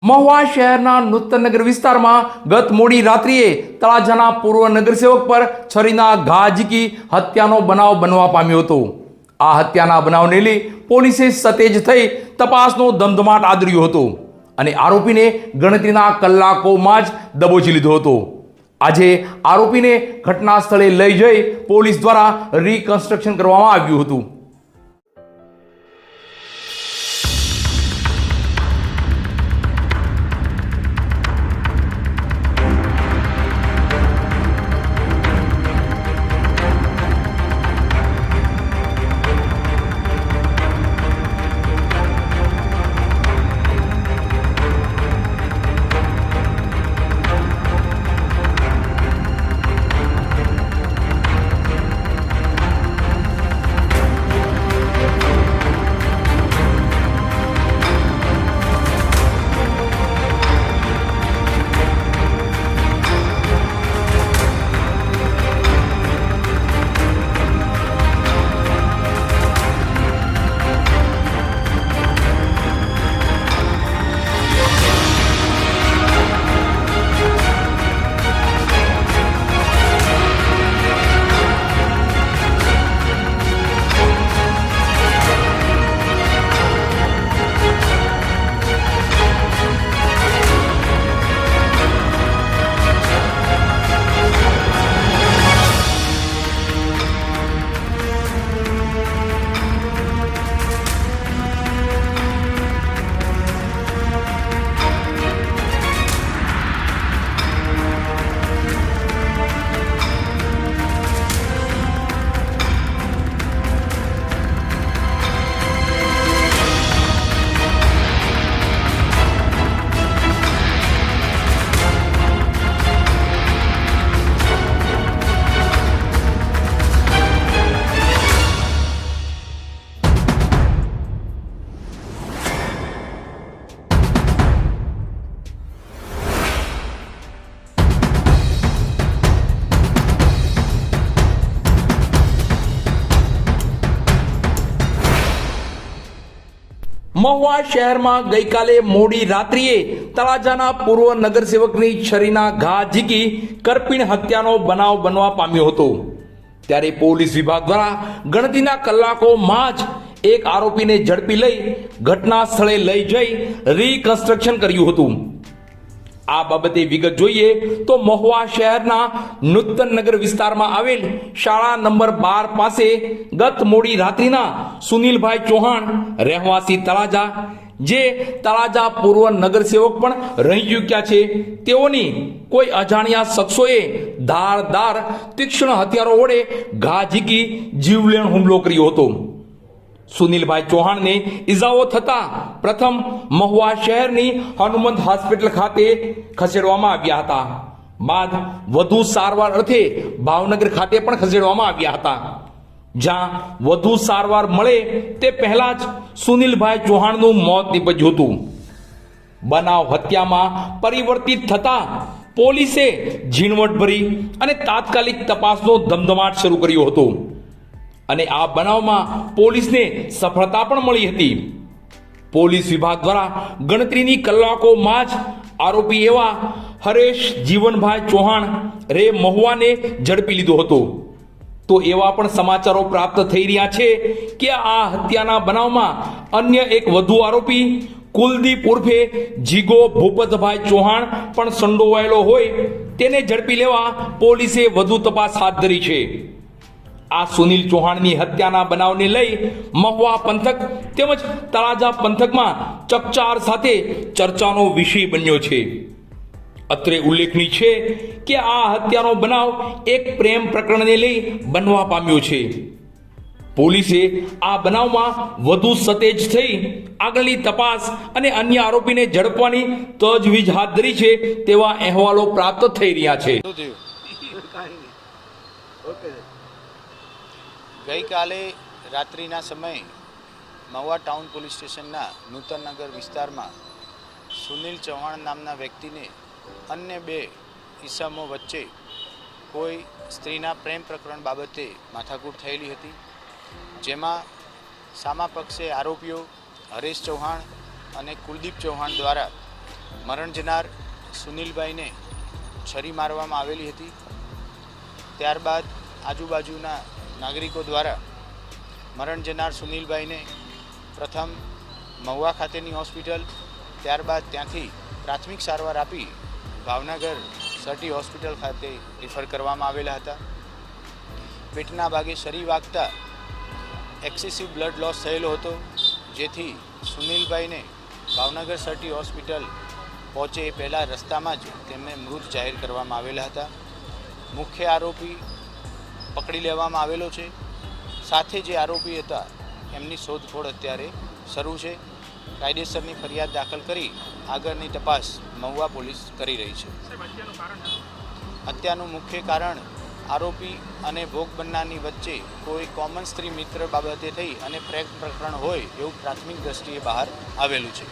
મહુવા શહેરના નૂતનનગર વિસ્તારમાં ગત મોડી રાત્રિએ તળાજાના પૂર્વ નગરસેવક પર છરીના ઘા ઝીકી હત્યાનો બનાવ બનવા પામ્યો હતો। આ હત્યાના બનાવને લઈ પોલીસે સતેજ થઈ તપાસનો ધમધમાટ આદર્યો હતો અને આરોપીને ગણતરીના કલાકોમાં જ દબોચી લીધો હતો। આજે આરોપીને ઘટના સ્થળે લઈ જઈ પોલીસ દ્વારા રિકન્સ્ટ્રક્શન કરવામાં આવ્યું હતું। મહુવા શહેરમાં ગઈકાલે મોડી રાત્રિએ તળાજાના પૂર્વ નગરસેવકની છરીના ઘા ઝીકી કરપીણ હત્યાનો બનાવ બનવા પામ્યો હતો। ત્યારે પોલીસ વિભાગ દ્વારા ગણતરીના કલાકોમાં જ એક આરોપીને ઝડપી લઈ ઘટના સ્થળે લઈ જઈ રિકન્સ્ટ્રક્શન કર્યું હતું। આ બાબતે વિગત જોઈએ તો મહુવા શહેરના નૂતનનગર વિસ્તારમાં આવેલ શાળા નંબર 12 પાસે ગત મોડી રાત્રિના સુનિલભાઈ ચૌહાણ રહેવાસી તળાજા, જે તળાજા પૂર્વ નગરસેવક પણ રહી ચૂક્યા છે, તેઓની કોઈ અજાણ્યા શખ્સોએ ધારદાર તીક્ષ્ણ હથિયારો વડે ઘા ઝીકી જીવલેણ હુમલો કર્યો હતો। સુનિલભાઈ ચૌહાણને ઈજાઓ થતા પ્રથમ મહુવા શહેરની હનુમંત હોસ્પિટલ ખાતે ખસેડવામાં આવ્યા હતા, બાદ વધુ સારવાર અર્થે ભાવનગર ખાતે પણ ખસેડવામાં આવ્યા હતા, જ્યાં વધુ સારવાર મળે તે પહેલા જ સુનિલભાઈ ચૌહાણનું મોત નીપજ્યું હતું। બનાવ હત્યામાં પરિવર્તિત થતા પોલીસે ઝીણવટભરી અને તાત્કાલિક તપાસનો ધમધમાટ શરૂ કર્યો હતો અને આ બનાવમાં પોલીસને સફળતા પણ મળી હતી। પોલીસ વિભાગ દ્વારા ગણતરીની કલાકોમાં જ આરોપી એવા હરેશ જીવનભાઈ ચૌહાણ રે મહુવાને ઝડપી લીધો હતો। તો એવા પણ સમાચારો પ્રાપ્ત થઈ રહ્યા છે કે આ હત્યાના બનાવમાં અન્ય એક વધુ આરોપી કુલદીપ ઉર્ફે જીગો ભૂપતભાઈ ચૌહાણ પણ સંડોવાયેલો હોય, તેને ઝડપી લેવા પોલીસે વધુ તપાસ હાથ ધરી છે। આ સુનિલ ચૌહાણની હત્યાના બનાવને લઈ મહુવા પંથક તેમજ તળાજા પંથકમાં ચકચાર સાથે ચર્ચાનો વિષય બન્યો છે। અત્રે ઉલ્લેખનીય છે કે આ હત્યાનો બનાવ એક પ્રેમ પ્રકરણને લઈ બનવા પામ્યો છે। પોલીસે આ બનાવમાં વધુ સતેજ થઈ આગળની તપાસ અને અન્ય આરોપીને ઝડપવાની તજવીજ હાથ ધરી છે તેવા અહેવાલો પ્રાપ્ત થઈ રહ્યા છે। ગઈકાલે રાત્રિના સમયે મહુવા ટાઉન પોલીસ સ્ટેશનના નૂતનનગર વિસ્તારમાં સુનિલ ચૌહાણ નામના વ્યક્તિને અન્ય બે ઈસમો વચ્ચે કોઈ સ્ત્રીના પ્રેમ પ્રકરણ બાબતે માથાકૂટ થયેલી હતી, જેમાં સામા પક્ષે આરોપીઓ હરેશ ચૌહાણ અને કુલદીપ ચૌહાણ દ્વારા મરણ જનાર સુનિલભાઈને છરી મારવામાં આવેલી હતી. ત્યારબાદ આજુબાજુના નાગરિકો દ્વારા મરણ જનાર સુનિલભાઈને પ્રથમ મહુવા ખાતેની હોસ્પિટલ, ત્યારબાદ ત્યાંથી પ્રાથમિક સારવાર આપી ભાવનગર સટી હોસ્પિટલ ખાતે રિફર કરવામાં આવેલા હતા. પેટના ભાગે છરી વાગતા એક્સેસિવ બ્લડ લોસ થયેલો હતો, જેથી સુનિલભાઈને ભાવનગર સટી હોસ્પિટલ પહોંચે એ પહેલાં રસ્તામાં જ તેમને મૃત જાહેર કરવામાં આવેલા હતા. મુખ્ય આરોપી પકડી લેવામાં આવેલો છે. સાથે જે આરોપી હતા એમની શોધખોળ અત્યારે શરૂ છે. કાયદેસરની ફરિયાદ દાખલ કરી આગળની તપાસ મહુવા પોલીસ કરી રહી છે. હત્યાનું મુખ્ય કારણ આરોપી અને ભોગ બનનારની વચ્ચે કોઈ કોમન સ્ત્રી મિત્ર બાબતે થઈ અને પ્રેમ પ્રકરણ હોય એવું પ્રાથમિક દ્રષ્ટિએ બહાર આવેલું છે.